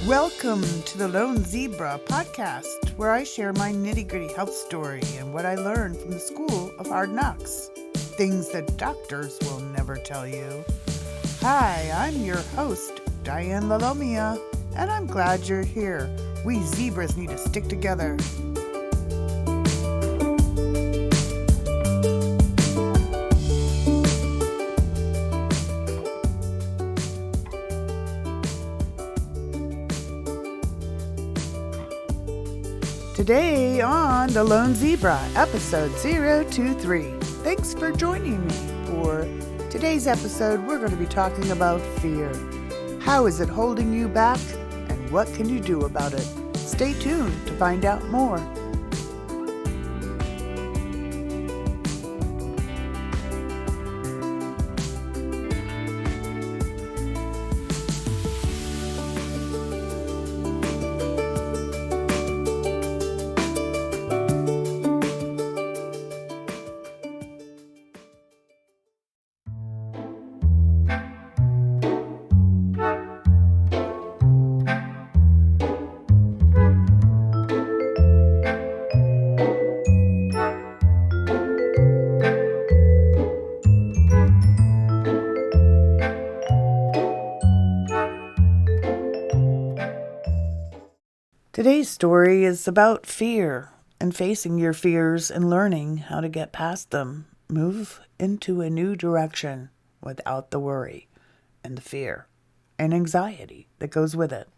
Welcome to the Lone Zebra podcast, where I share my nitty-gritty health story and what I learned from the School of Hard Knocks. Things that doctors will never tell you. Hi, I'm your host, Diane Lalomia, and I'm glad you're here. We zebras need to stick together. Today on The Lone Zebra, episode 023. Thanks for joining me for today's episode. We're going to be talking about fear. How is it holding you back, and what can you do about it? Stay tuned to find out more. Today's story is about fear and facing your fears and learning how to get past them. Move into a new direction without the worry and the fear and anxiety that goes with it.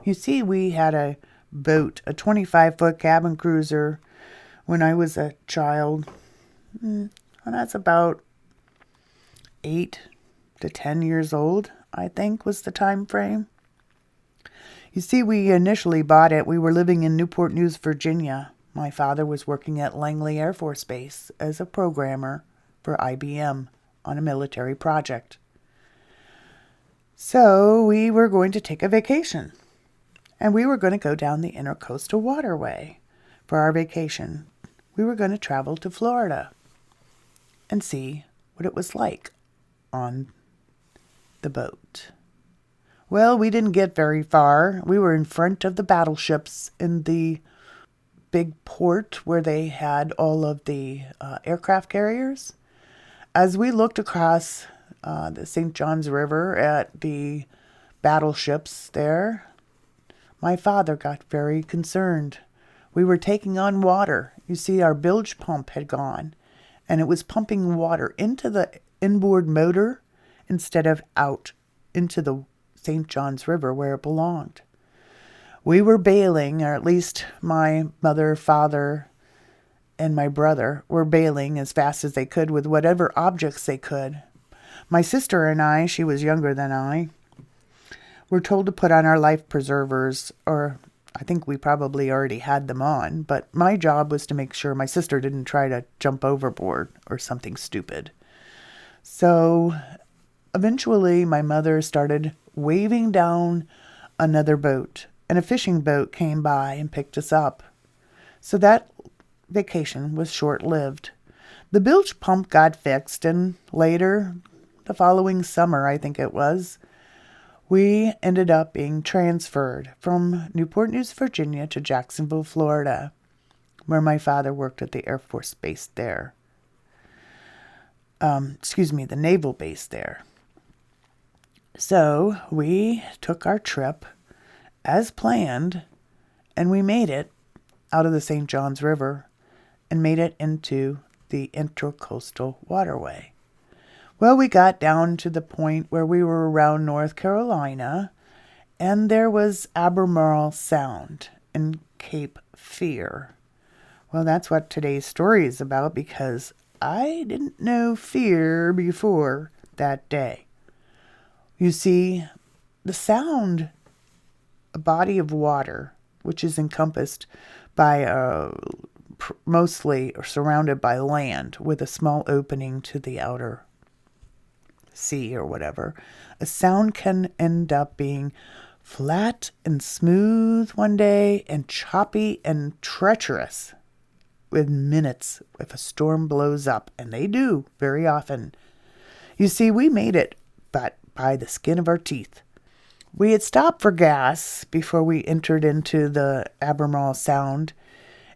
You see, we had a boat, a 25-foot cabin cruiser when I was a child. And that's about 8 to 10 years old, I think was the time frame. You see, we initially bought it. We were living in Newport News, Virginia. My father was working at Langley Air Force Base as a programmer for IBM on a military project. So we were going to take a vacation, and we were going to go down the Intercoastal Waterway for our vacation. We were going to travel to Florida and see what it was like on the boat. Well, we didn't get very far. We were in front of the battleships in the big port where they had all of the aircraft carriers. As we looked across the St. Johns River at the battleships there, my father got very concerned. We were taking on water. You see, our bilge pump had gone, and it was pumping water into the inboard motor instead of out into the St. Johns River where it belonged. We were bailing, or at least my mother, father, and my brother were bailing as fast as they could with whatever objects they could. My sister and I, she was younger than I, were told to put on our life preservers, or I think we probably already had them on, but my job was to make sure my sister didn't try to jump overboard or something stupid. So eventually my mother started waving down another boat, and a fishing boat came by and picked us up. So that vacation was short-lived. The bilge pump got fixed, and later, the following summer, I think it was, we ended up being transferred from Newport News, Virginia to Jacksonville, Florida, where my father worked at the Air Force base there. The naval base there. So we took our trip as planned, and we made it out of the St. Johns River and made it into the Intercoastal Waterway. Well, we got down to the point where we were around North Carolina, and there was Albemarle Sound and Cape Fear. Well, that's what today's story is about, because I didn't know fear before that day. You see, the Sound, a body of water, which is encompassed by mostly or surrounded by land with a small opening to the outer sea or whatever. A sound can end up being flat and smooth one day and choppy and treacherous within minutes if a storm blows up, and they do very often. You see, we made it, but by the skin of our teeth. We had stopped for gas before we entered into the Albemarle Sound,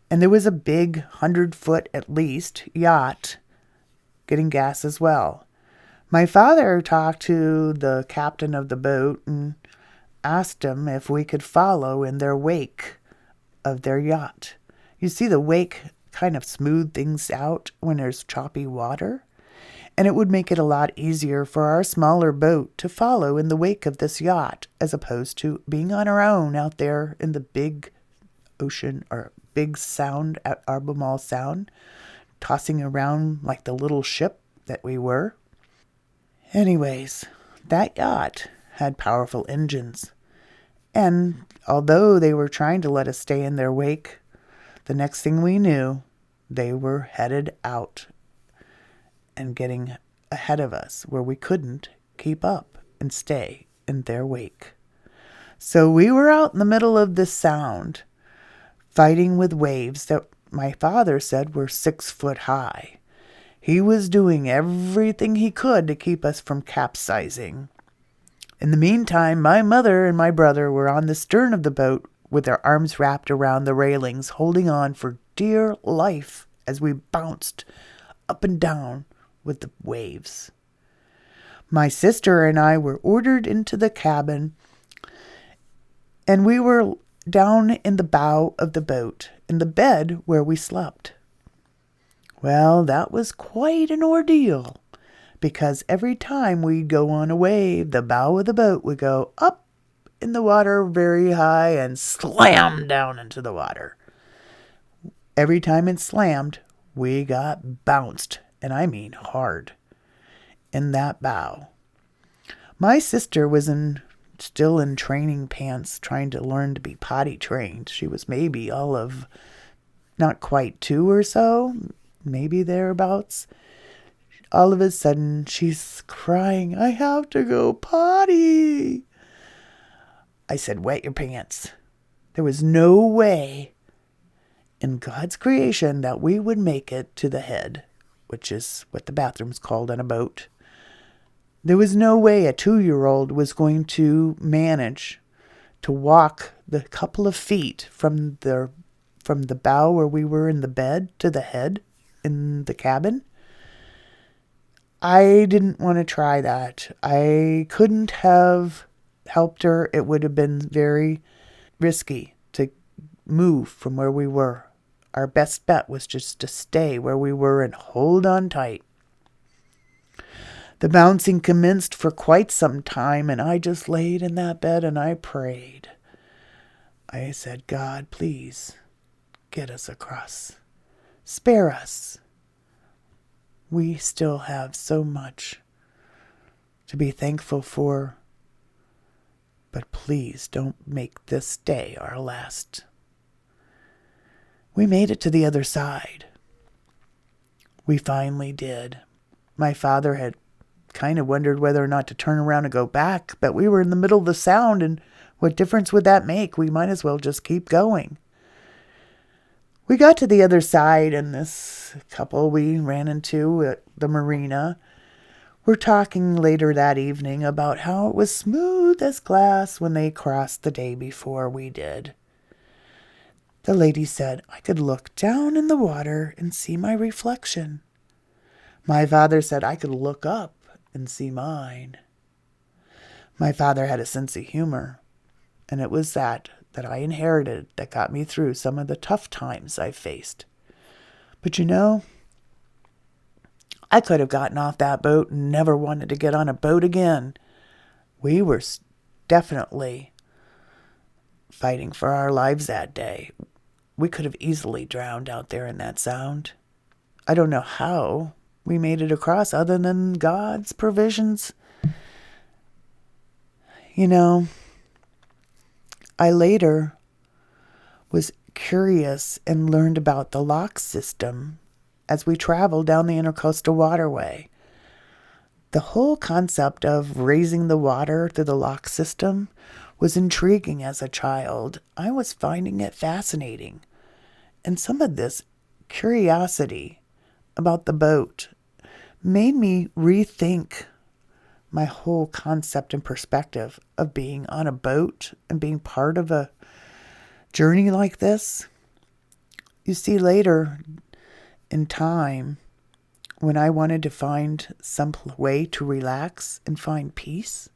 and there was a big 100-foot at least yacht getting gas as well. My father talked to the captain of the boat and asked him if we could follow in their wake of their yacht. You see, the wake kind of smooth things out when there's choppy water, and it would make it a lot easier for our smaller boat to follow in the wake of this yacht as opposed to being on our own out there in the big ocean or big sound at Albemarle Sound, tossing around like the little ship that we were. Anyways, that yacht had powerful engines, and although they were trying to let us stay in their wake, the next thing we knew, they were headed out and getting ahead of us where we couldn't keep up and stay in their wake. So we were out in the middle of this sound, fighting with waves that my father said were 6 foot high. He was doing everything he could to keep us from capsizing. In the meantime, my mother and my brother were on the stern of the boat with their arms wrapped around the railings, holding on for dear life as we bounced up and down with the waves. My sister and I were ordered into the cabin, and we were down in the bow of the boat, in the bed where we slept. Well, that was quite an ordeal, because every time we'd go on a wave, the bow of the boat would go up in the water very high and slam down into the water. Every time it slammed, we got bounced, and I mean hard, in that bow. My sister was still in training pants, trying to learn to be potty trained. She was maybe all of not quite 2 or so, maybe thereabouts. All of a sudden, she's crying, "I have to go potty." I said, "Wet your pants." There was no way in God's creation that we would make it to the head, which is what the bathroom's called on a boat. There was no way a 2-year-old was going to manage to walk the couple of feet from the bow where we were in the bed to the head in the cabin. I didn't want to try that. I couldn't have helped her. It would have been very risky to move from where we were. Our best bet was just to stay where we were and hold on tight. The bouncing commenced for quite some time, and I just laid in that bed and I prayed. I said, "God, please get us across. Spare us. We still have so much to be thankful for, but please don't make this day our last." We made it to the other side. We finally did. My father had kind of wondered whether or not to turn around and go back, but we were in the middle of the sound, and what difference would that make? We might as well just keep going. We got to the other side, and this couple we ran into at the marina were talking later that evening about how it was smooth as glass when they crossed the day before we did. The lady said I could look down in the water and see my reflection. My father said I could look up and see mine. My father had a sense of humor, and it was that I inherited that got me through some of the tough times I faced. But I could have gotten off that boat and never wanted to get on a boat again. We were definitely fighting for our lives that day. We could have easily drowned out there in that sound. I don't know how we made it across other than God's provisions. I later was curious and learned about the lock system as we traveled down the Intercoastal Waterway. The whole concept of raising the water through the lock system was intriguing as a child. I was finding it fascinating. And some of this curiosity about the boat made me rethink my whole concept and perspective of being on a boat and being part of a journey like this. You see, later in time, when I wanted to find some way to relax and find peace,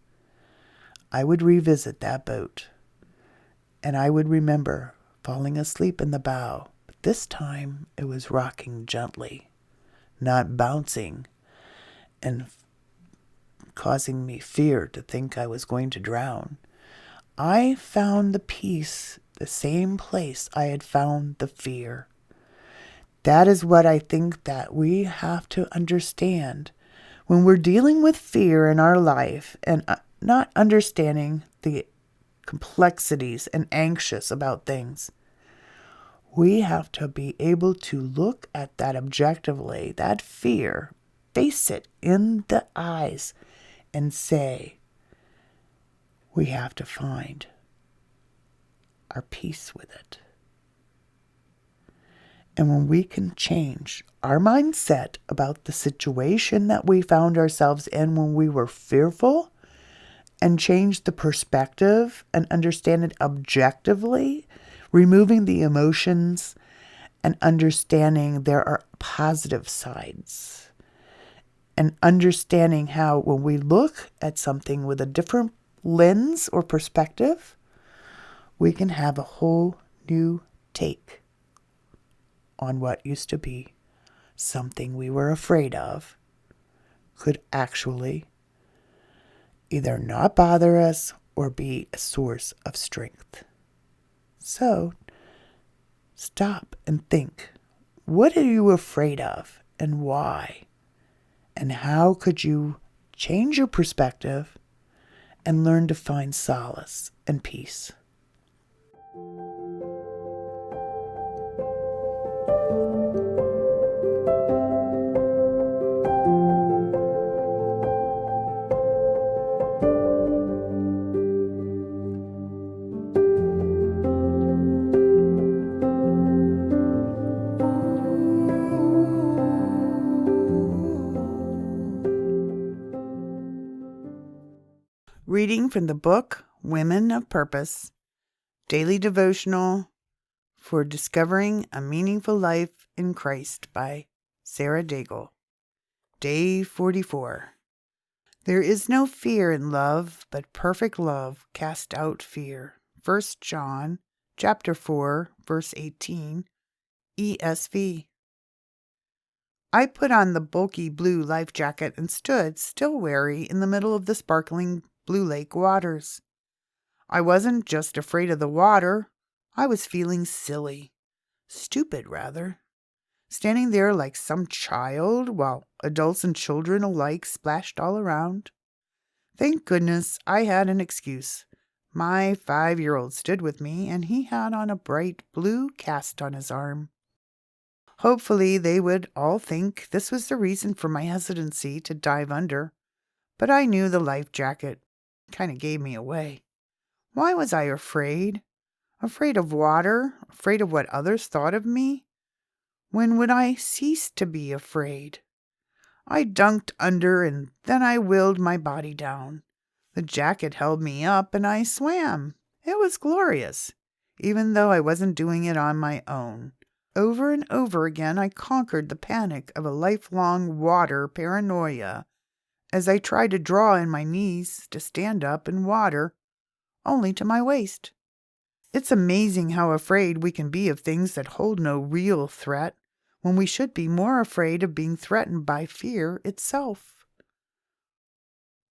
I would revisit that boat, and I would remember falling asleep in the bow. But this time it was rocking gently, not bouncing and causing me fear to think I was going to drown. I found the peace the same place I had found the fear. That is what I think that we have to understand when we're dealing with fear in our life and not understanding the complexities and anxious about things. We have to be able to look at that objectively, that fear, face it in the eyes and say, we have to find our peace with it. And when we can change our mindset about the situation that we found ourselves in when we were fearful and change the perspective and understand it objectively, removing the emotions and understanding there are positive sides, and understanding how when we look at something with a different lens or perspective, we can have a whole new take on what used to be something we were afraid of could actually either not bother us or be a source of strength. So, stop and think. What are you afraid of and why? And how could you change your perspective and learn to find solace and peace? Reading from the book Women of Purpose, Daily Devotional for Discovering a Meaningful Life in Christ by Sarah Daigle. Day 44. There is no fear in love, but perfect love casts out fear. 1 John chapter 4, verse 18, ESV. I put on the bulky blue life jacket and stood, still wary, in the middle of the sparkling blue lake waters. I wasn't just afraid of the water. I was feeling silly. Stupid, rather. Standing there like some child while adults and children alike splashed all around. Thank goodness I had an excuse. My 5-year-old stood with me, and he had on a bright blue cast on his arm. Hopefully they would all think this was the reason for my hesitancy to dive under, but I knew the life jacket kind of gave me away. Why was I afraid? Afraid of water? Afraid of what others thought of me? When would I cease to be afraid? I dunked under, and then I willed my body down. The jacket held me up, and I swam. It was glorious, even though I wasn't doing it on my own. Over and over again I conquered the panic of a lifelong water paranoia as I tried to draw in my knees to stand up in water, only to my waist. It's amazing how afraid we can be of things that hold no real threat, when we should be more afraid of being threatened by fear itself.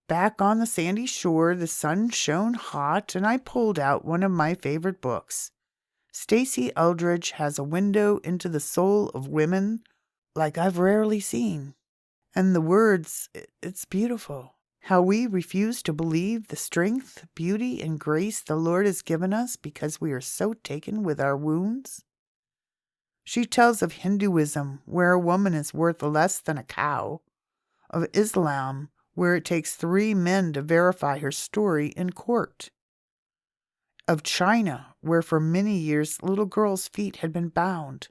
Back on the sandy shore, the sun shone hot, and I pulled out one of my favorite books. Stacey Eldridge has a window into the soul of women like I've rarely seen. And the words, it's beautiful. How we refuse to believe the strength, beauty, and grace the Lord has given us because we are so taken with our wounds. She tells of Hinduism, where a woman is worth less than a cow, of Islam, where it takes 3 men to verify her story in court, of China, where for many years little girls' feet had been bound,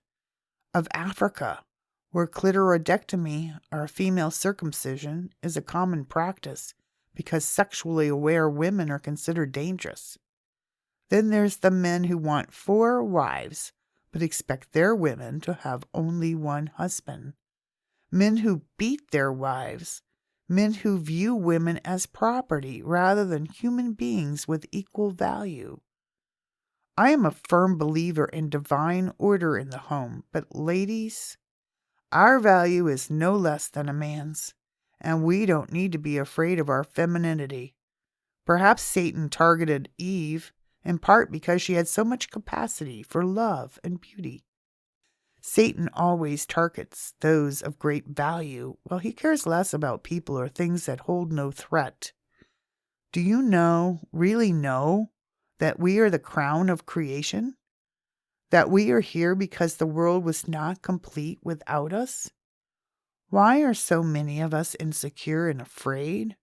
of Africa, where clitoridectomy, or female circumcision, is a common practice, because sexually aware women are considered dangerous. Then there's the men who want 4 wives, but expect their women to have only one husband. Men who beat their wives. Men who view women as property rather than human beings with equal value. I am a firm believer in divine order in the home, but ladies, our value is no less than a man's, and we don't need to be afraid of our femininity. Perhaps Satan targeted Eve in part because she had so much capacity for love and beauty. Satan always targets those of great value, while he cares less about people or things that hold no threat. Do you really know, that we are the crown of creation? That we are here because the world was not complete without us? Why are so many of us insecure and afraid?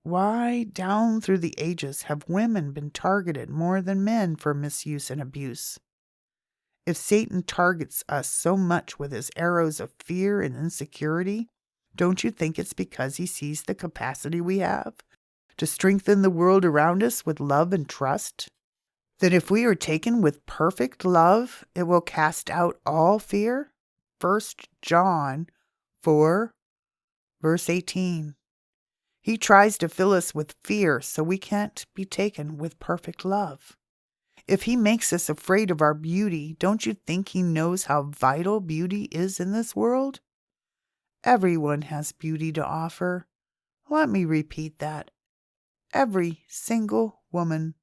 Why, down through the ages, have women been targeted more than men for misuse and abuse? If Satan targets us so much with his arrows of fear and insecurity, don't you think it's because he sees the capacity we have to strengthen the world around us with love and trust? That if we are taken with perfect love, it will cast out all fear? 1 John 4, verse 18. He tries to fill us with fear so we can't be taken with perfect love. If he makes us afraid of our beauty, don't you think he knows how vital beauty is in this world? Everyone has beauty to offer. Let me repeat that. Every single woman.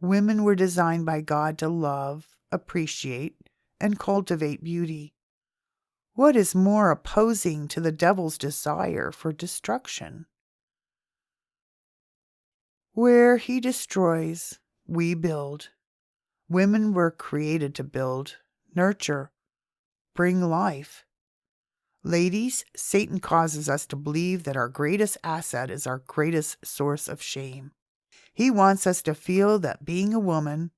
Women were designed by God to love, appreciate, and cultivate beauty. What is more opposing to the devil's desire for destruction? Where he destroys, we build. Women were created to build, nurture, bring life. Ladies, Satan causes us to believe that our greatest asset is our greatest source of shame. He wants us to feel that being a woman,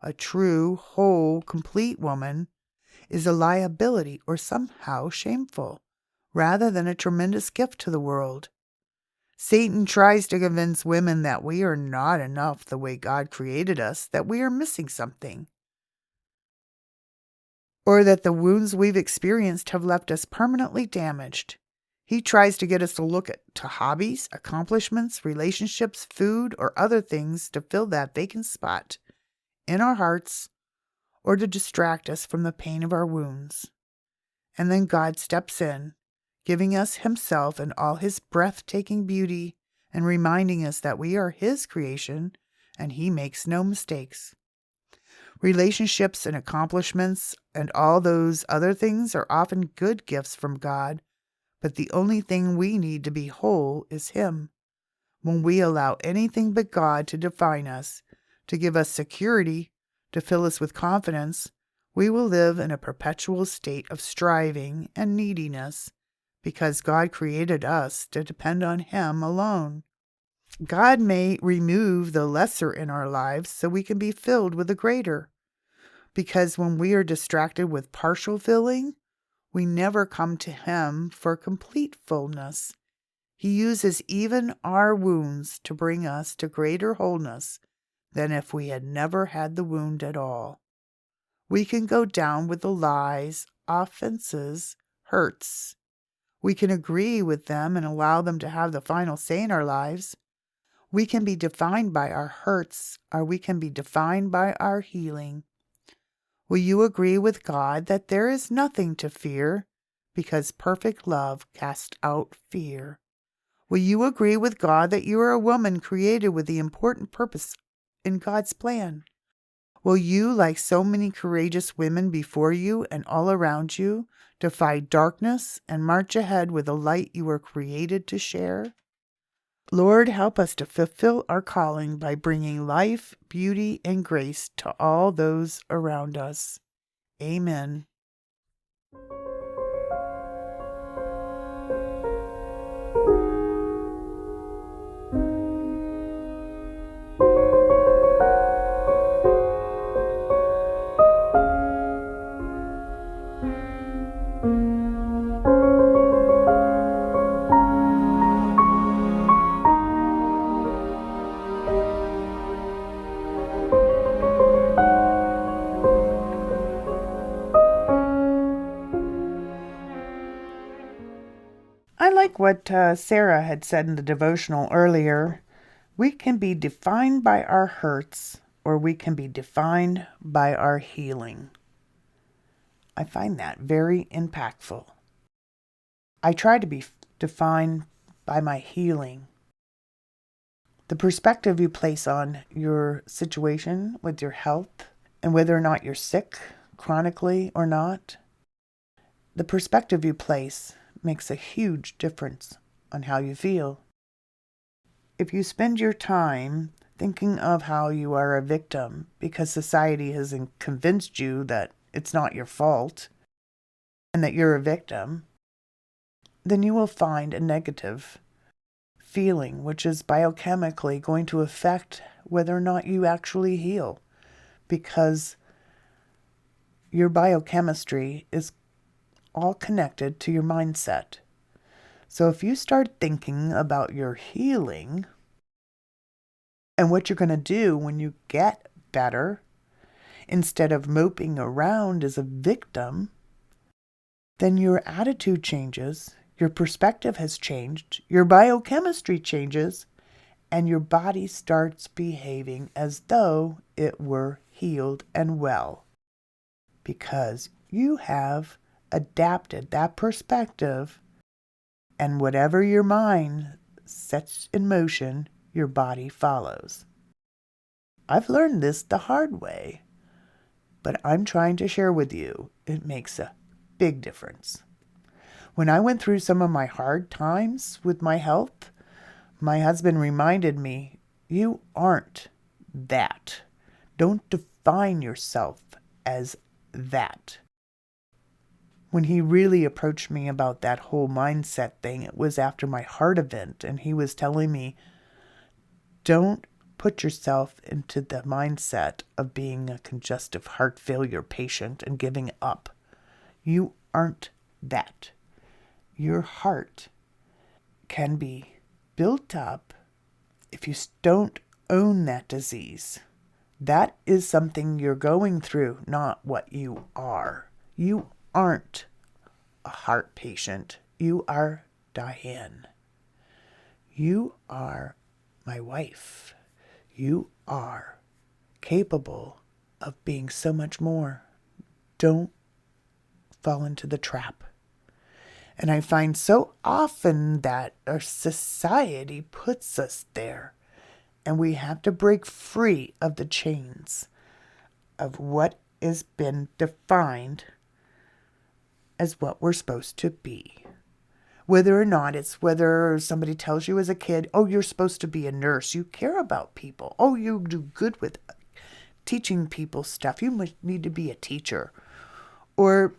a true, whole, complete woman, is a liability or somehow shameful, rather than a tremendous gift to the world. Satan tries to convince women that we are not enough the way God created us, that we are missing something, or that the wounds we've experienced have left us permanently damaged. He tries to get us to look to hobbies, accomplishments, relationships, food, or other things to fill that vacant spot in our hearts, or to distract us from the pain of our wounds. And then God steps in, giving us himself and all his breathtaking beauty, and reminding us that we are his creation and he makes no mistakes. Relationships and accomplishments and all those other things are often good gifts from God, but the only thing we need to be whole is him. When we allow anything but God to define us, to give us security, to fill us with confidence, we will live in a perpetual state of striving and neediness, because God created us to depend on him alone. God may remove the lesser in our lives so we can be filled with the greater, because when we are distracted with partial filling, we never come to him for complete fullness. He uses even our wounds to bring us to greater wholeness than if we had never had the wound at all. We can go down with the lies, offenses, hurts. We can agree with them and allow them to have the final say in our lives. We can be defined by our hurts, or we can be defined by our healing. Will you agree with God that there is nothing to fear, because perfect love casts out fear? Will you agree with God that you are a woman created with the important purpose in God's plan? Will you, like so many courageous women before you and all around you, defy darkness and march ahead with the light you were created to share? Lord, help us to fulfill our calling by bringing life, beauty, and grace to all those around us. Amen. what Sarah had said in the devotional earlier, we can be defined by our hurts or we can be defined by our healing. I find that very impactful. I try to be defined by my healing. The perspective you place on your situation with your health and whether or not you're sick chronically or not, the perspective you place makes a huge difference on how you feel. If you spend your time thinking of how you are a victim because society has convinced you that it's not your fault and that you're a victim, then you will find a negative feeling, which is biochemically going to affect whether or not you actually heal, because your biochemistry is all connected to your mindset. So if you start thinking about your healing and what you're going to do when you get better, instead of moping around as a victim, then your attitude changes, your perspective has changed, your biochemistry changes, and your body starts behaving as though it were healed and well, because you have adapted that perspective, and whatever your mind sets in motion, your body follows. I've learned this the hard way, but I'm trying to share with you. It makes a big difference. When I went through some of my hard times with my health, my husband reminded me, you aren't that. Don't define yourself as that. When he really approached me about that whole mindset thing, it was after my heart event, and he was telling me, don't put yourself into the mindset of being a congestive heart failure patient and giving up. You aren't that. Your heart can be built up if you don't own that disease. That is something you're going through, not what you are. You aren't a heart patient. You are Diane. You are my wife. You are capable of being so much more. Don't fall into the trap. And I find so often that our society puts us there, and we have to break free of the chains of what has been defined as what we're supposed to be. Whether or not it's whether somebody tells you as a kid, oh, you're supposed to be a nurse, you care about people, oh, you do good with teaching people stuff, you must need to be a teacher, or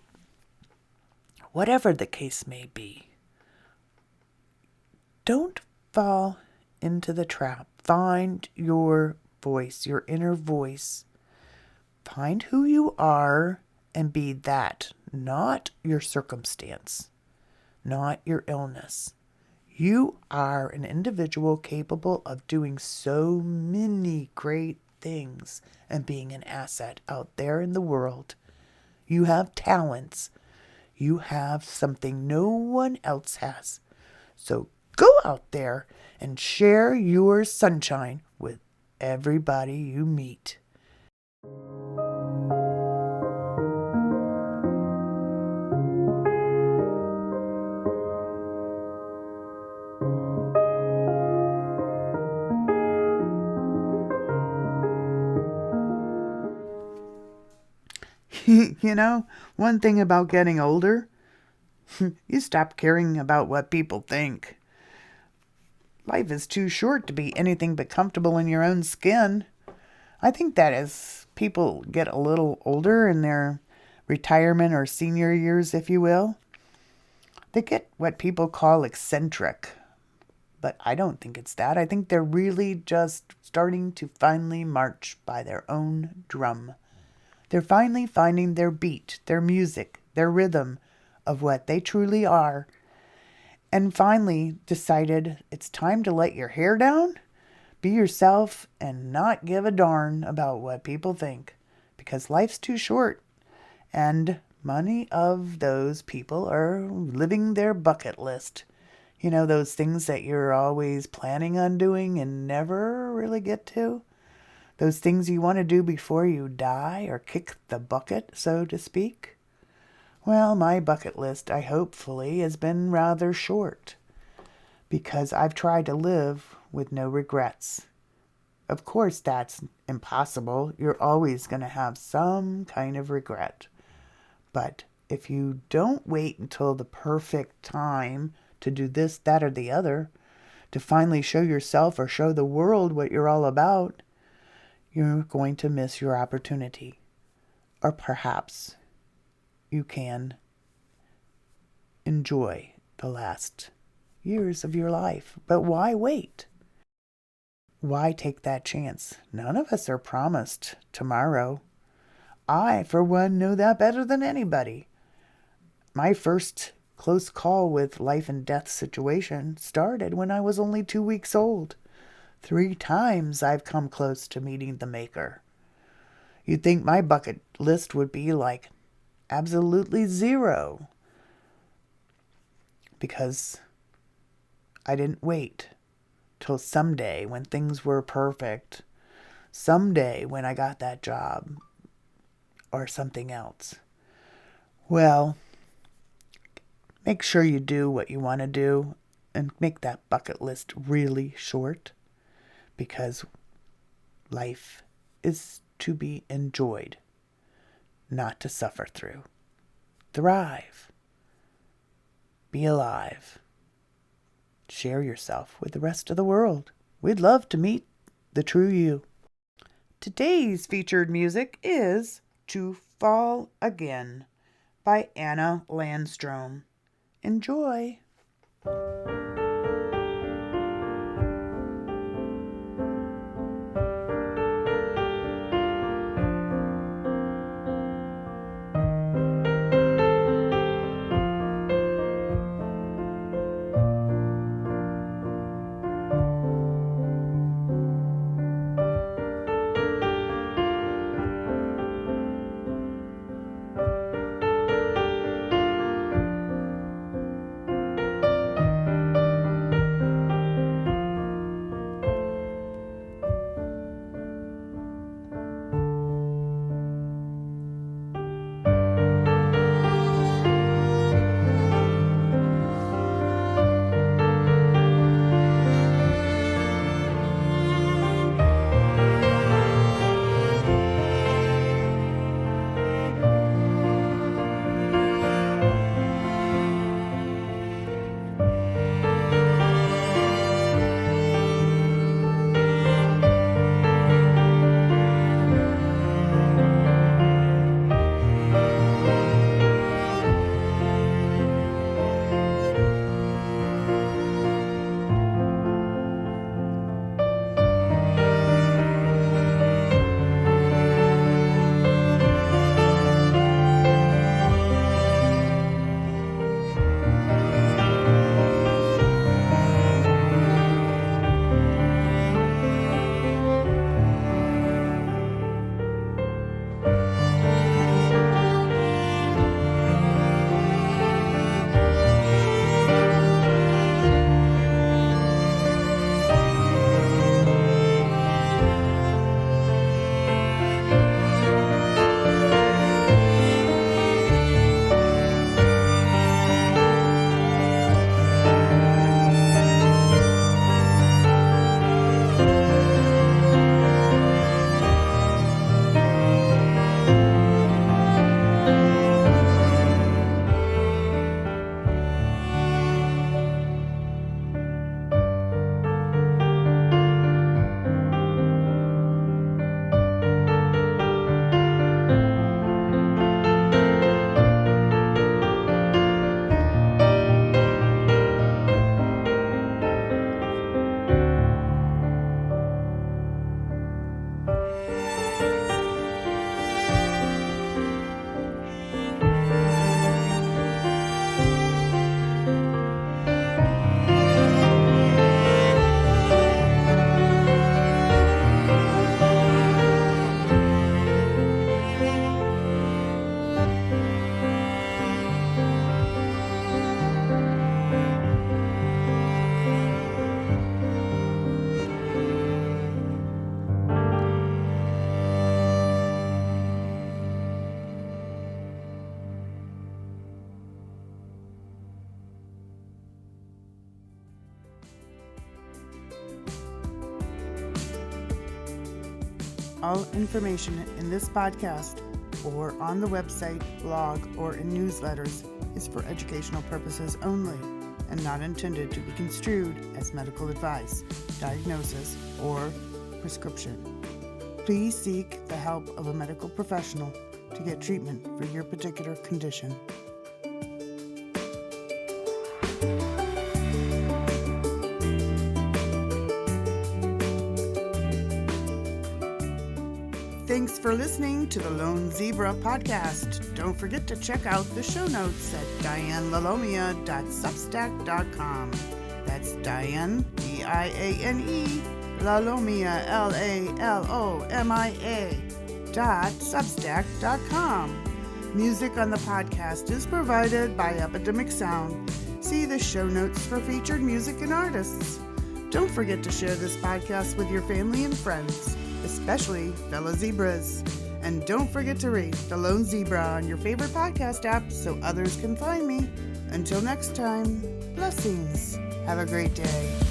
whatever the case may be. Don't fall into the trap. Find your voice, your inner voice. Find who you are and be that, not your circumstance, not your illness. You are an individual capable of doing so many great things and being an asset out there in the world. You have talents. You have something no one else has. So go out there and share your sunshine with everybody you meet. You know, one thing about getting older, you stop caring about what people think. Life is too short to be anything but comfortable in your own skin. I think that as people get a little older in their retirement or senior years, if you will, they get what people call eccentric. But I don't think it's that. I think they're really just starting to finally march by their own drum. They're finally finding their beat, their music, their rhythm of what they truly are, and finally decided it's time to let your hair down, be yourself, and not give a darn about what people think, because life's too short, and many of those people are living their bucket list. You know, those things that you're always planning on doing and never really get to? Those things you want to do before you die or kick the bucket, so to speak? Well, my bucket list, I hopefully, has been rather short because I've tried to live with no regrets. Of course, that's impossible. You're always going to have some kind of regret. But if you don't wait until the perfect time to do this, that, or the other, to finally show yourself or show the world what you're all about, you're going to miss your opportunity. Or perhaps you can enjoy the last years of your life. But why wait? Why take that chance? None of us are promised tomorrow. I, for one, know that better than anybody. My first close call with life and death situation started when I was only 2 weeks old. 3 times I've come close to meeting the Maker. You'd think my bucket list would be like absolutely zero because I didn't wait till someday when things were perfect, someday when I got that job or something else. Well, make sure you do what you want to do and make that bucket list really short because life is to be enjoyed, not to suffer through. Thrive. Be alive. Share yourself with the rest of the world. We'd love to meet the true you. Today's featured music is To Fall Again by Anna Landstrom. Enjoy. All information in this podcast or on the website, blog, or in newsletters is for educational purposes only and not intended to be construed as medical advice, diagnosis, or prescription. Please seek the help of a medical professional to get treatment for your particular condition. Thanks for listening to the Lone Zebra podcast. Don't forget to check out the show notes at dianelalomia.substack.com. That's Diane, D-I-A-N-E, Lalomia, Lalomia.substack.com. Music on the podcast is provided by Epidemic Sound. See the show notes for featured music and artists. Don't forget to share this podcast with your family and friends, especially fellow zebras. And don't forget to rate The Lone Zebra on your favorite podcast app so others can find me. Until next time, blessings. Have a great day.